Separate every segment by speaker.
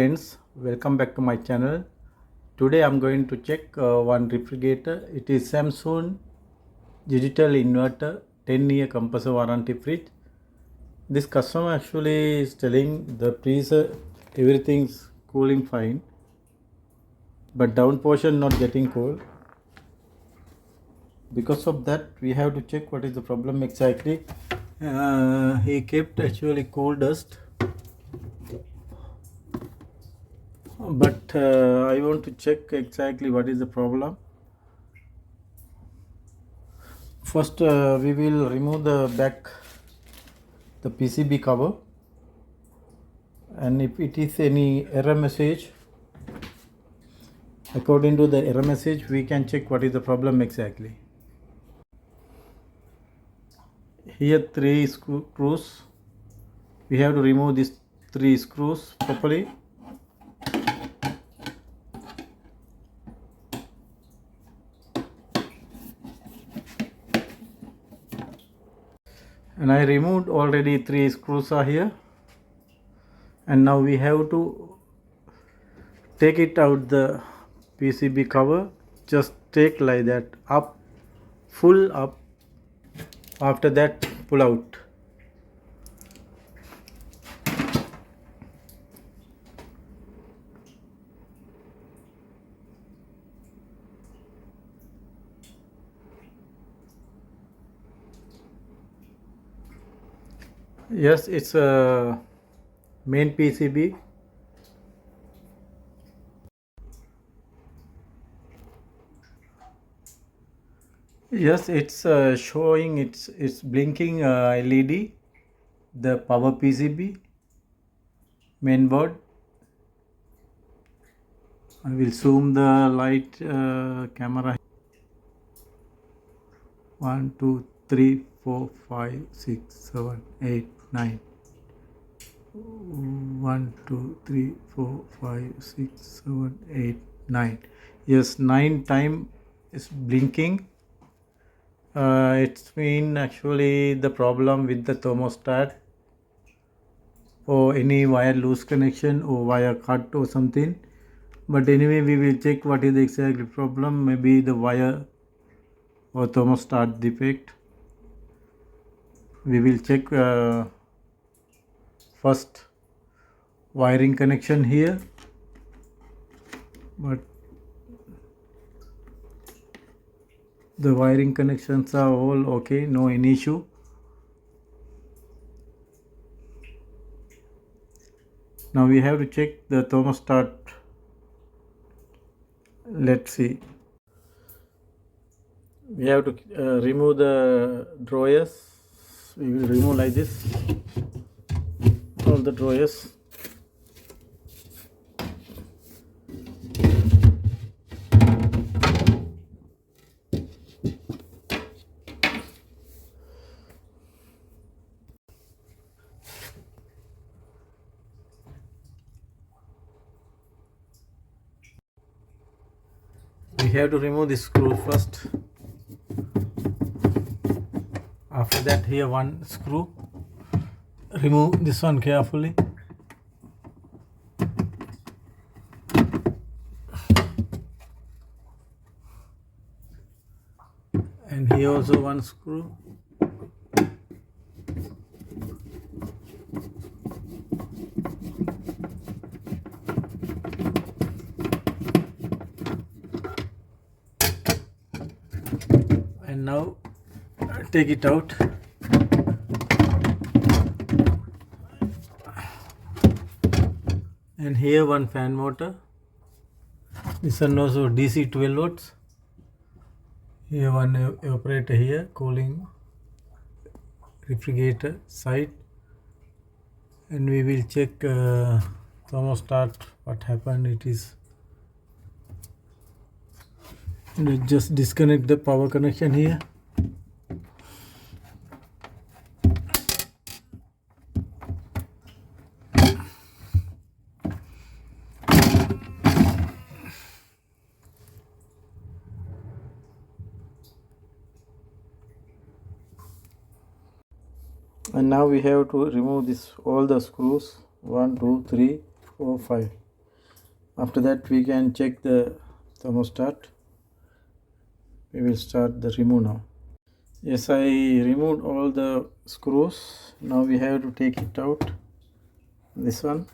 Speaker 1: Friends, welcome back to my channel. Today I'm going to check one refrigerator. It is Samsung digital inverter 10-year compressor warranty fridge. This customer actually is telling the freezer everything's cooling fine, but down portion not getting cold. Because of that we have to check what is the problem exactly. He kept actually cool dust, but I want to check exactly what is the problem. First we will remove the PCB cover, and if it is any error message, according to the error message we can check what is the problem exactly. Here 3 screws, we have to remove these 3 screws properly. And I removed already 3 screws are here, and now we have to take it out the PCB cover. Just take like that up, full up. After that pull out. Yes, it's a main PCB. Yes, it's showing, it's blinking LED, the power PCB main board. I will zoom the light camera. 1 2 3 4 5 6 7 8 9. 1 2 3 4 5 6 7 8 9. Yes, 9 time is blinking. It's been actually the problem with the thermostat, or any wire loose connection or wire cut or something. But anyway, we will check what is the exact problem. Maybe the wire or thermostat defect. We will check first wiring connection here, but the wiring connections are all okay, no any issue. Now we have to check the thermostat. Let's see. We have to remove the drawers. We will remove like this all the drawers. We have to remove this screw first. After that, here one screw. Remove this one carefully. And here also one screw. And now take it out. And here one fan motor. This one also DC 12 volts. Here one evaporator here, cooling refrigerator side. And we will check thermostat, what happened. It is, just disconnect the power connection here. And now we have to remove this all the screws. 1 2 3 4 5. After that we can check the thermostat. We will start the remove now. Yes, I removed all the screws. Now we have to take it out. This one.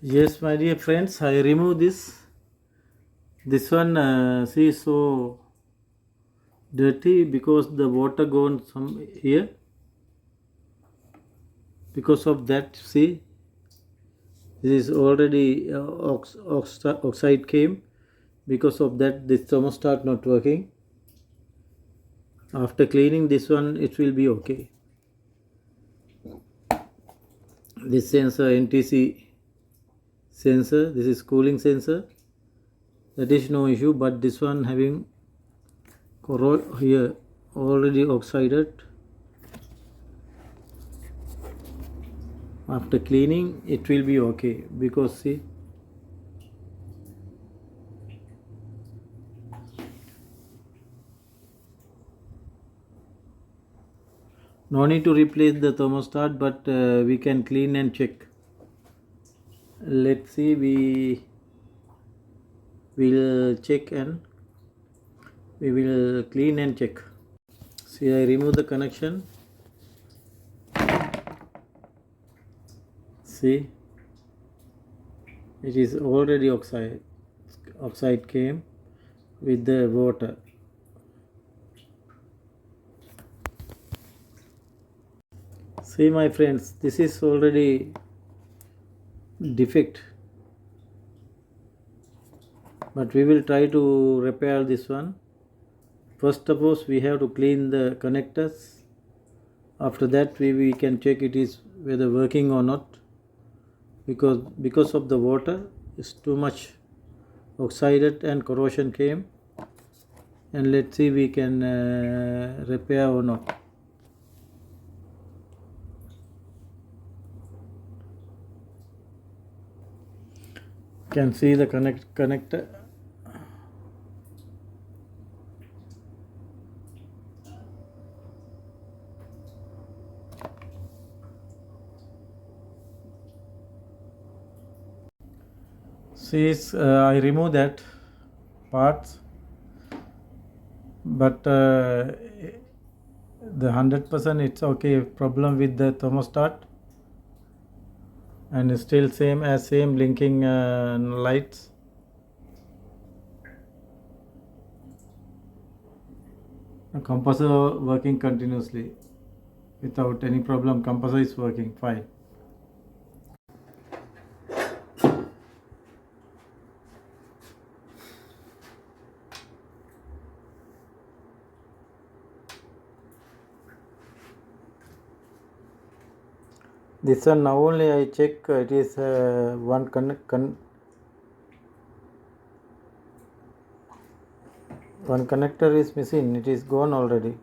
Speaker 1: Yes, my dear friends, I remove this one. See, so dirty because the water gone some here. Because of that, see, this is already oxide came. Because of that, this thermostat not working. After cleaning this one, it will be okay. This sensor, NTC sensor, this is cooling sensor, that is no issue, but this one having here already oxided. After cleaning it will be okay, because see, no need to replace the thermostat, but we can clean and check. Let's see, we will check and we will clean and check. See, I remove the connection. See, it is already oxide came with the water. See, my friends, this is already defect, but we will try to repair this one. First of all, we have to clean the connectors. After that we can check it is whether working or not, because of the water is too much oxided and corrosion came. And let's see we can repair or not. Can see the connector. See, I remove that parts, but the 100% it's okay. Problem with the thermostat, and still same blinking lights. The compressor working continuously without any problem. Compressor is working fine. This one now only I check, it is one one connector is missing. It is gone already,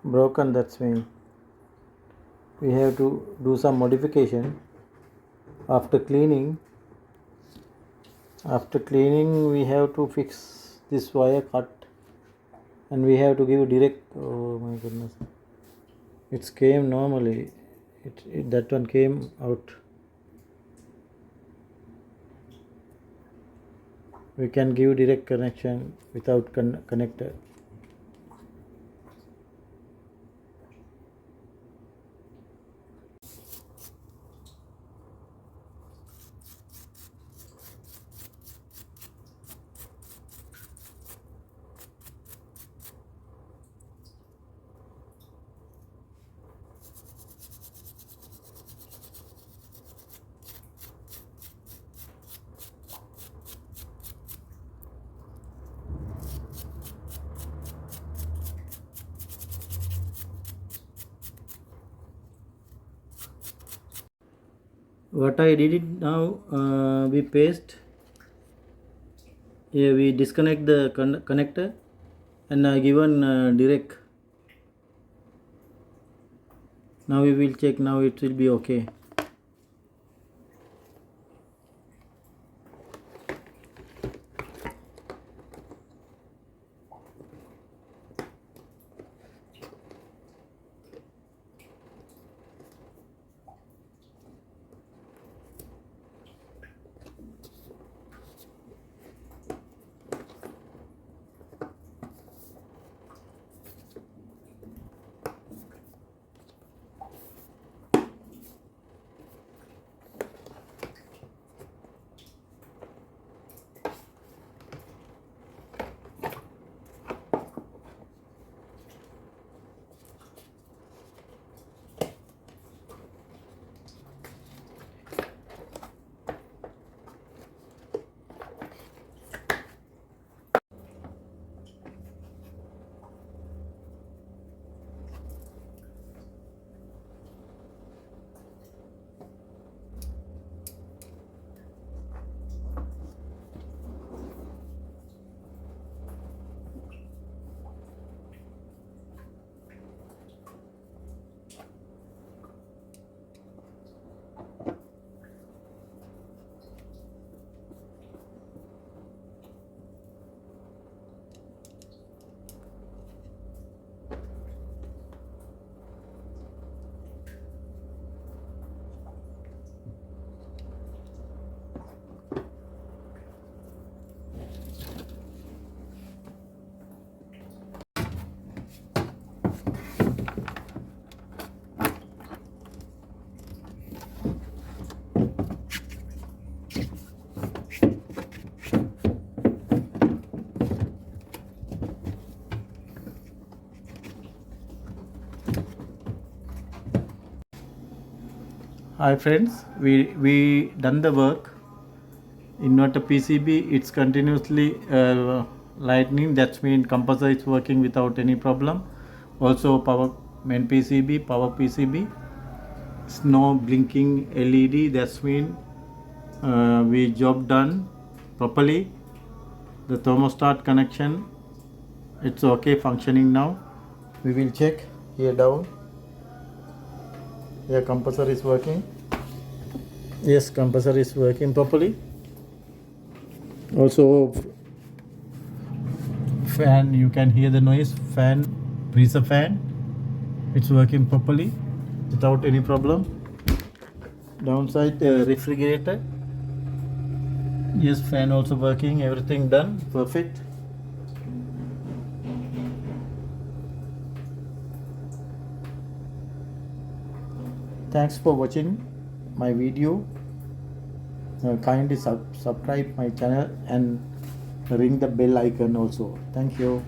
Speaker 1: broken. That's mean we have to do some modification. After cleaning we have to fix this wire cut, and we have to give direct. Oh my goodness, it came normally. That one came out. We can give direct connection without connector. What I did it now, we paste here, we disconnect the connector, and I given direct. Now we will check. Now it will be okay. Hi friends, we done the work. Inverter PCB, it's continuously lightning. That's mean compressor is working without any problem. Also power main PCB, power PCB, it's no blinking LED. That's mean we job done properly. The thermostat connection, it's okay functioning now. We will check here down. Yeah, compressor is working. Yes, compressor is working properly. Also fan, you can hear the noise. Fan, breezer fan, it's working properly without any problem. Downside refrigerator, yes, fan also working, everything done perfect. Thanks for watching my video. Kindly subscribe my channel and ring the bell icon also. Thank you.